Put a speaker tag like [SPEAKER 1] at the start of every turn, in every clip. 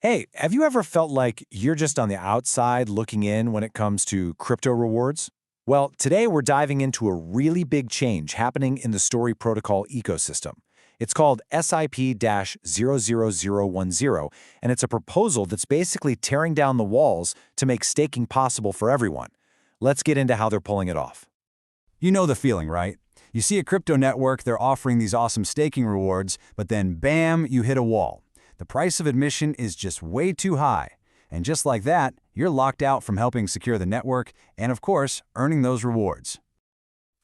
[SPEAKER 1] Hey, have you ever felt like you're just on the outside looking in when it comes to crypto rewards? Well, today we're diving into a really big change happening in the Story Protocol ecosystem. It's called SIP-00010, and it's a proposal that's basically tearing down the walls to make staking possible for everyone. Let's get into how they're pulling it off.
[SPEAKER 2] You know the feeling, right? You see a crypto network, they're offering these awesome staking rewards, but then bam, you hit a wall. The price of admission is just way too high. And just like that, you're locked out from helping secure the network and, of course, earning those rewards.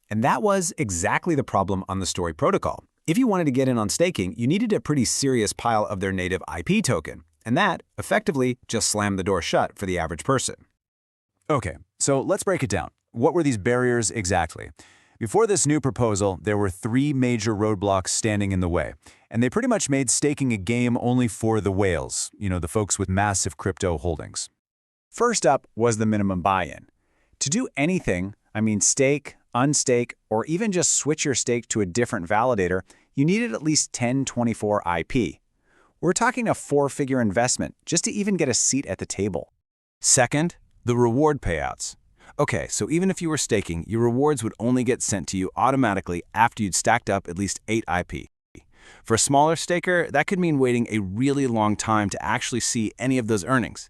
[SPEAKER 3] And that was exactly the problem on the Story protocol. If you wanted to get in on staking, you needed a pretty serious pile of their native IP token. And that, effectively, just slammed the door shut for the average person.
[SPEAKER 2] Okay, so let's break it down. What were these barriers exactly? Before this new proposal, there were three major roadblocks standing in the way, and they pretty much made staking a game only for the whales, the folks with massive crypto holdings.
[SPEAKER 1] First up was the minimum buy-in. To do anything, stake, unstake, or even just switch your stake to a different validator, you needed at least 1024 IP. We're talking a four-figure investment just to even get a seat at the table.
[SPEAKER 2] Second, the reward payouts. Okay, so even if you were staking, your rewards would only get sent to you automatically after you'd stacked up at least 8 IP. For a smaller staker, that could mean waiting a really long time to actually see any of those earnings.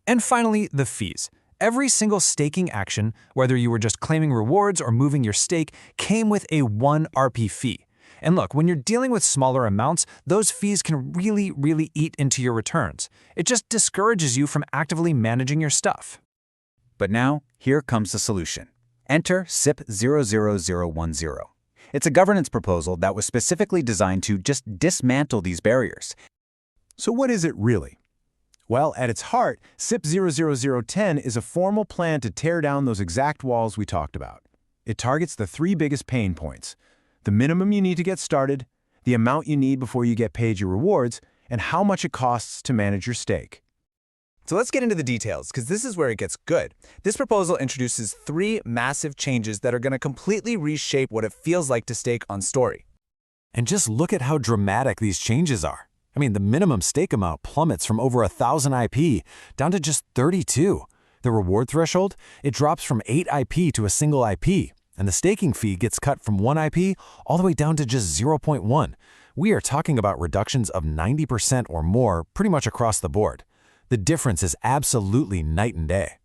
[SPEAKER 4] And finally, the fees. Every single staking action, whether you were just claiming rewards or moving your stake, came with a 1 RP fee. And look, when you're dealing with smaller amounts, those fees can really eat into your returns. It just discourages you from actively managing your stuff.
[SPEAKER 1] But now, here comes the solution. Enter SIP-00010. It's a governance proposal that was specifically designed to just dismantle these barriers.
[SPEAKER 5] So what is it really? Well, at its heart, SIP-00010 is a formal plan to tear down those exact walls we talked about. It targets the three biggest pain points: the minimum you need to get started, the amount you need before you get paid your rewards, and how much it costs to manage your stake.
[SPEAKER 6] So let's get into the details, because this is where it gets good. This proposal introduces three massive changes that are going to completely reshape what it feels like to stake on Story.
[SPEAKER 4] And just look at how dramatic these changes are. The minimum stake amount plummets from over 1,000 IP down to just 32. The reward threshold, it drops from 8 IP to a single IP, and the staking fee gets cut from 1 IP all the way down to just 0.1. We are talking about reductions of 90% or more pretty much across the board. The difference is absolutely night and day.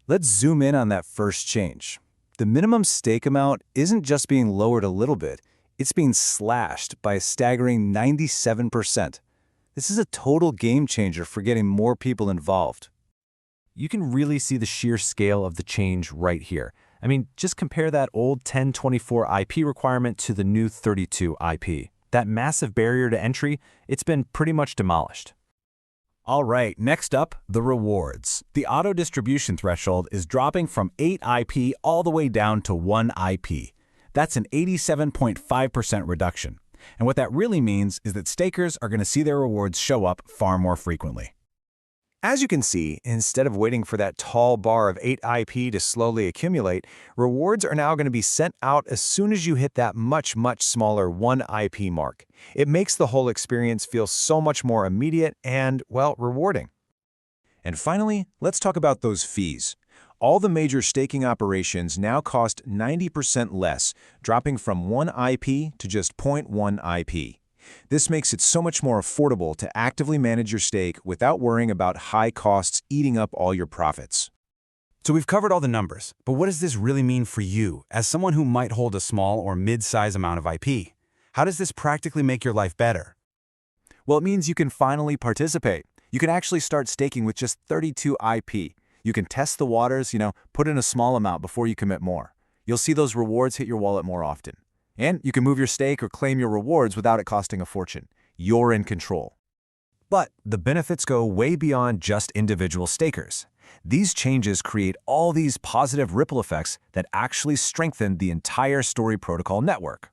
[SPEAKER 1] Let's zoom in on that first change. The minimum stake amount isn't just being lowered a little bit, it's being slashed by a staggering 97%. This is a total game changer for getting more people involved.
[SPEAKER 4] You can really see the sheer scale of the change right here. Just compare that old 1024 IP requirement to the new 32 IP. That massive barrier to entry, it's been pretty much demolished.
[SPEAKER 2] All right, next up, the rewards. The auto-distribution threshold is dropping from 8 IP all the way down to 1 IP. That's an 87.5% reduction. And what that really means is that stakers are going to see their rewards show up far more frequently.
[SPEAKER 1] As you can see, instead of waiting for that tall bar of 8 IP to slowly accumulate, rewards are now going to be sent out as soon as you hit that much smaller 1 IP mark. It makes the whole experience feel so much more immediate and, well, rewarding. And finally, let's talk about those fees. All the major staking operations now cost 90% less, dropping from 1 IP to just 0.1 IP. This makes it so much more affordable to actively manage your stake without worrying about high costs eating up all your profits.
[SPEAKER 2] So we've covered all the numbers, but what does this really mean for you, as someone who might hold a small or mid-size amount of IP? How does this practically make your life better?
[SPEAKER 1] Well, it means you can finally participate. You can actually start staking with just 32 IP. You can test the waters, put in a small amount before you commit more. You'll see those rewards hit your wallet more often. And you can move your stake or claim your rewards without it costing a fortune. You're in control.
[SPEAKER 4] But the benefits go way beyond just individual stakers. These changes create all these positive ripple effects that actually strengthen the entire Story Protocol network.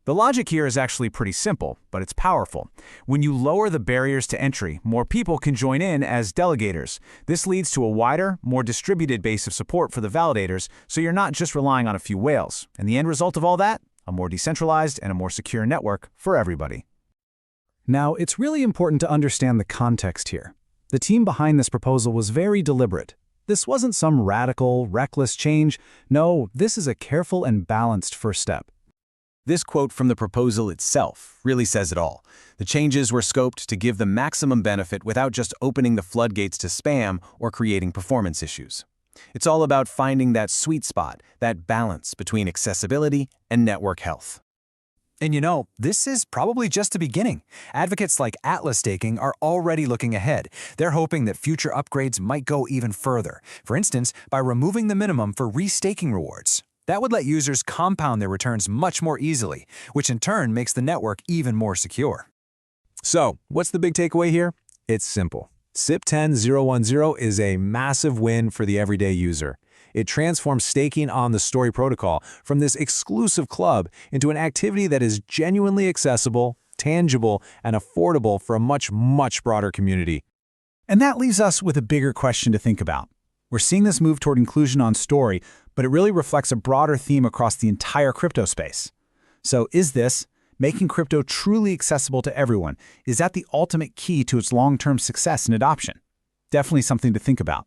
[SPEAKER 3] The logic here is actually pretty simple, but it's powerful. When you lower the barriers to entry, more people can join in as delegators. This leads to a wider, more distributed base of support for the validators, so you're not just relying on a few whales. And the end result of all that? A more decentralized and a more secure network for everybody.
[SPEAKER 5] Now, it's really important to understand the context here. The team behind this proposal was very deliberate. This wasn't some radical, reckless change. No, this is a careful and balanced first step.
[SPEAKER 1] This quote from the proposal itself really says it all. The changes were scoped to give the maximum benefit without just opening the floodgates to spam or creating performance issues. It's all about finding that sweet spot, that balance between accessibility and network health.
[SPEAKER 6] And you know, this is probably just the beginning. Advocates like Atlas Staking are already looking ahead. They're hoping that future upgrades might go even further. For instance, by removing the minimum for restaking rewards. That would let users compound their returns much more easily, which in turn makes the network even more secure.
[SPEAKER 5] So, what's the big takeaway here? It's simple. SIP 10.010 is a massive win for the everyday user. It transforms staking on the Story protocol from this exclusive club into an activity that is genuinely accessible, tangible, and affordable for a much, much broader community.
[SPEAKER 3] And that leaves us with a bigger question to think about. We're seeing this move toward inclusion on Story, but it really reflects a broader theme across the entire crypto space. So is this, making crypto truly accessible to everyone, is that the ultimate key to its long-term success and adoption? Definitely something to think about.